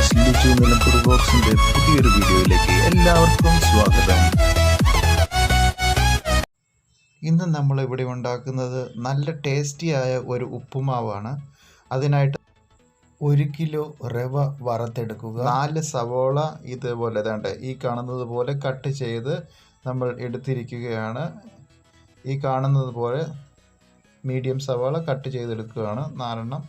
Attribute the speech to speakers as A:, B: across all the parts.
A: Friends, Liju Nilambur വ്ലോഗ്സിന്റെ പുതിയൊരു വീഡിയോയിലേക്ക് എല്ലാവർക്കും സ്വാഗതം. ഇന്ന് നമ്മൾ ഇവിടെ ഉണ്ടാക്കുന്നത് നല്ല ടേസ്റ്റിയായ ഒരു ഉപ്പുമാവാണ്. അതിനായിട്ട് 1 കിലോ റവ വറുത്തെടുക്കുക. 4 സവോള ഇതുപോലെ ഈ കാണുന്നത് പോലെ കട്ട് ചെയ്ത് നമ്മൾ എടുത്തിരിക്കുകയാണ്. ഈ കാണുന്നത് പോലെ മീഡിയം സവാള കട്ട് ചെയ്തെടുക്കുകയാണ് 4 എണ്ണം.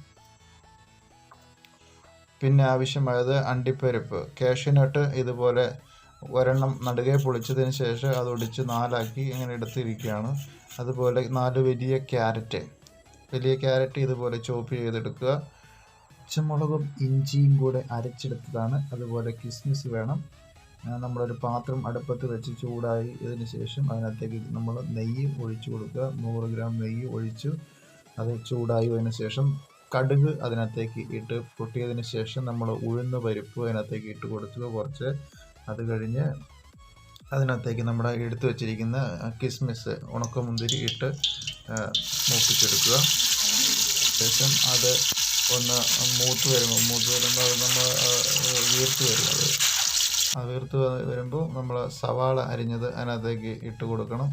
A: പിന്നെ ആവശ്യമായത് അണ്ടിപ്പരിപ്പ്, കാഷ്യൂനട്ട് ഇതുപോലെ ഒരെണ്ണം നടുകെ പൊളിച്ചതിന് ശേഷം അത് ഒടിച്ച് 4 ആക്കി അങ്ങനെ എടുത്തിരിക്കുകയാണ്. അതുപോലെ 4 വലിയ ക്യാരറ്റ് ഇതുപോലെ ചോപ്പ് ചെയ്തെടുക്കുക. പച്ചമുളകും ഇഞ്ചിയും കൂടെ അരച്ചെടുത്തതാണ്. അതുപോലെ കിസ്മിസ് വേണം. നമ്മളൊരു പാത്രം അടുപ്പത്ത് വെച്ച് ചൂടായി ഇതിന് ശേഷം അതിനകത്തേക്ക് നമ്മൾ നെയ്യ് ഒഴിച്ചു കൊടുക്കുക. 100 ഗ്രാം നെയ്യ് ഒഴിച്ചു അത് ചൂടായി അതിന് ശേഷം കടുക് അതിനകത്തേക്ക് ഇട്ട് പൊട്ടിയതിന് ശേഷം നമ്മൾ ഉഴുന്ന് പരിപ്പ് അതിനകത്തേക്ക് ഇട്ട് കൊടുക്കുക കുറച്ച്. അത് കഴിഞ്ഞ് അതിനകത്തേക്ക് നമ്മുടെ എടുത്തു വച്ചിരിക്കുന്ന കിസ്മിസ് ഉണക്കമുന്തിരി ഇട്ട് മൂപ്പിച്ചെടുക്കുക. ശേഷം അത് ഒന്ന് മൂത്ത് വരുമ്പോൾ അത് നമ്മൾ വീർത്ത് വരുമ്പോൾ നമ്മൾ സവാള അരിഞ്ഞത് അതിനകത്തേക്ക് ഇട്ട് കൊടുക്കണം.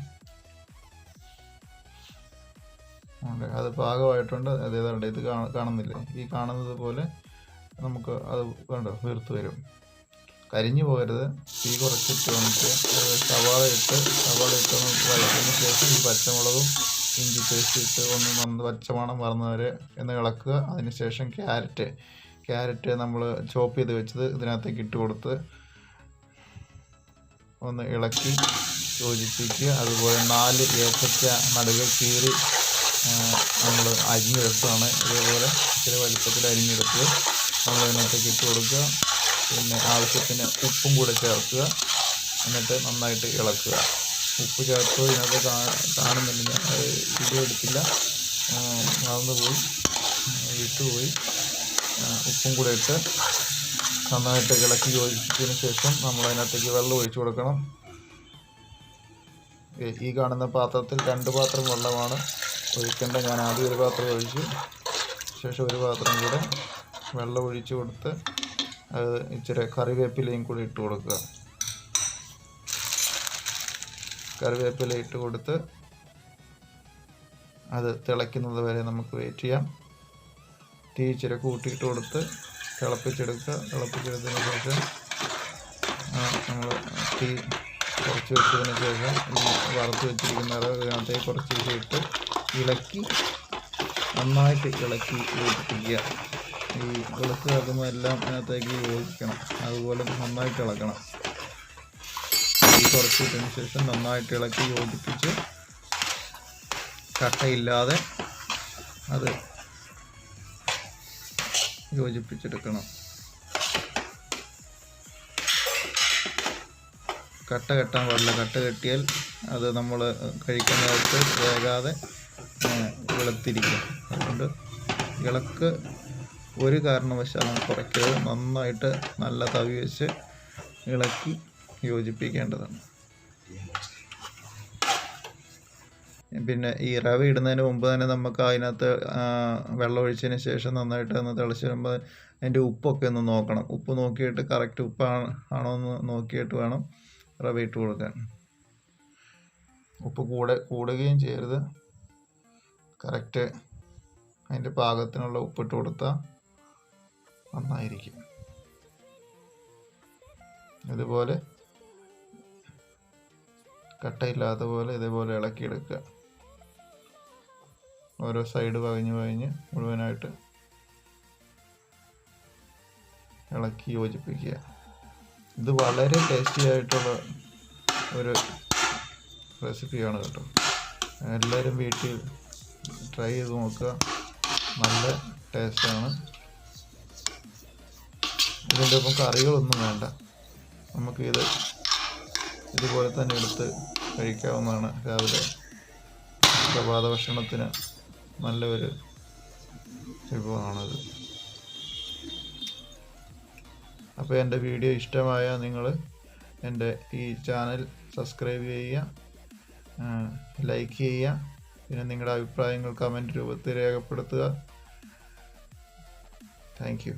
A: അത് പാകമായിട്ടുണ്ട്. അതേതാണ്ട് ഇത് കാണുന്നില്ലേ, ഈ കാണുന്നത് പോലെ നമുക്ക് അത് കണ്ടോ വീർത്ത് വരും. കരിഞ്ഞു പോകരുത്. തീ കുറച്ചിട്ട് വന്നിട്ട് സവാള ഇട്ട് വഴറ്റിയതിന് ശേഷം ഈ പച്ചമുളകും ഇഞ്ചി പേസ്റ്റ് ഇട്ട് ഒന്ന് പച്ചമണം മറന്നവരെ എന്ന് ഇളക്കുക. അതിനുശേഷം ക്യാരറ്റ് നമ്മൾ ചോപ്പ് ചെയ്ത് വെച്ചത് ഇതിനകത്തേക്ക് ഇട്ട് കൊടുത്ത് ഒന്ന് ഇളക്കി യോജിപ്പിക്കുക. അതുപോലെ 4 ഏത്തക്ക നടുകെ കീറി നമ്മൾ അരിഞ്ഞെടുത്തതാണ്. ഇതേപോലെ ഇച്ചിരി വലിപ്പത്തിൽ അരിഞ്ഞെടുത്ത് നമ്മൾ അതിനകത്തേക്ക് ഇട്ട് കൊടുക്കുക. പിന്നെ ആവശ്യത്തിന് ഉപ്പും കൂടെ ചേർക്കുക. എന്നിട്ട് നന്നായിട്ട് ഇളക്കുക. ഉപ്പ് ചേർത്ത് ഇതിനകത്ത് കാണുന്നില്ല, ഞാൻ വീഡിയോ എടുത്തില്ല, വിട്ടുപോയി. ഉപ്പും കൂടെ ഇട്ട് നന്നായിട്ട് ഇളക്കി യോജിച്ചതിന് ശേഷം നമ്മൾ അതിനകത്തേക്ക് വെള്ളം ഒഴിച്ചു കൊടുക്കണം. ഈ കാണുന്ന പാത്രത്തിൽ 2 പാത്രം വെള്ളമാണ് ഒഴിക്കേണ്ട. ഞാൻ ആദ്യം ഒരു പാത്രം ഒഴിച്ചു, ശേഷം ഒരു പാത്രം കൂടെ വെള്ളം ഒഴിച്ചു കൊടുത്ത് അത് ഇച്ചിരി കറിവേപ്പിലയും കൂടി ഇട്ട് കൊടുക്കുക. കറിവേപ്പില ഇട്ട് കൊടുത്ത് അത് തിളയ്ക്കുന്നത് വരെ നമുക്ക് വെയിറ്റ് ചെയ്യാം. തീ ഇച്ചിരി കൂട്ടിയിട്ട് കൊടുത്ത് തിളപ്പിച്ചെടുത്തതിന് ശേഷം നമ്മൾ തീ കുറച്ച് വെച്ചതിന് ശേഷം ഈ വറുത്ത് വെച്ചിരിക്കുന്ന അതിനകത്തേക്ക് കുറച്ച് ഇട്ട് നന്നായിട്ട് ഇളക്കി യോജിപ്പിക്കുക. ഈ ഇളക്കി ആക്കുമ്പോൾ എല്ലാം അതിനകത്തേക്ക് യോജിക്കണം. അതുപോലെ നന്നായിട്ട് ഇളക്കണം. ഈ കുറച്ചിട്ടതിന് ശേഷം നന്നായിട്ട് ഇളക്കി യോജിപ്പിച്ച് കട്ടയില്ലാതെ അത് യോജിപ്പിച്ചെടുക്കണം. കട്ട കെട്ടാൻ പാടില്ല. കട്ട കെട്ടിയാൽ അത് നമ്മൾ കഴിക്കുന്ന നേരത്ത് വേകാതെ വെളുത്തിരിക്കും. അതുകൊണ്ട് ഇളക്ക് ഒരു കാരണവശാലും കുറയ്ക്കരുത്. നന്നായിട്ട് നല്ല തവി വെച്ച് ഇളക്കി യോജിപ്പിക്കേണ്ടതാണ്. പിന്നെ ഈ റവ ഇടുന്നതിന് മുമ്പ് തന്നെ നമുക്ക് അതിനകത്ത് വെള്ളം ഒഴിച്ചതിന് ശേഷം നന്നായിട്ട് ഒന്ന് തിളച്ച് വരുമ്പോൾ അതിൻ്റെ ഉപ്പൊക്കെ ഒന്ന് നോക്കണം. ഉപ്പ് നോക്കിയിട്ട് കറക്റ്റ് ഉപ്പാണോ എന്ന് നോക്കിയിട്ട് വേണം റവ ഇട്ട് കൊടുക്കാൻ. ഉപ്പ് കൂടുകയും ചെയ്യരുത്. കറക്റ്റ് അതിൻ്റെ പാകത്തിനുള്ള ഉപ്പിട്ട് കൊടുത്താൽ നന്നായിരിക്കും. ഇതുപോലെ കട്ടയില്ലാത്ത പോലെ ഇതേപോലെ ഇളക്കിയെടുക്കുക. ഓരോ സൈഡ് വകഞ്ഞ് മുഴുവനായിട്ട് ഇളക്കി യോജിപ്പിക്കുക. ഇത് വളരെ ടേസ്റ്റി ആയിട്ടുള്ള ഒരു റെസിപ്പിയാണ് കേട്ടോ. എല്ലാവരും വീട്ടിൽ ട്രൈ ചെയ്ത് നോക്കുക. നല്ല ടേസ്റ്റാണ്. ഇതിൻ്റെ ഒപ്പം കറികളൊന്നും വേണ്ട. നമുക്ക് ഇതുപോലെ തന്നെ എടുത്ത് കഴിക്കാവുന്നതാണ്. രാവിലെ പ്രഭാത ഭക്ഷണത്തിന് നല്ലൊരു വിഭവമാണത്. അപ്പോൾ എൻ്റെ വീഡിയോ ഇഷ്ടമായ നിങ്ങൾ എൻ്റെ ഈ ചാനൽ സബ്സ്ക്രൈബ് ചെയ്യുക, ലൈക്ക് ചെയ്യുക. പിന്നെ നിങ്ങളുടെ അഭിപ്രായങ്ങൾ കമൻറ്റ് രൂപത്തിൽ രേഖപ്പെടുത്തുക. Thank you.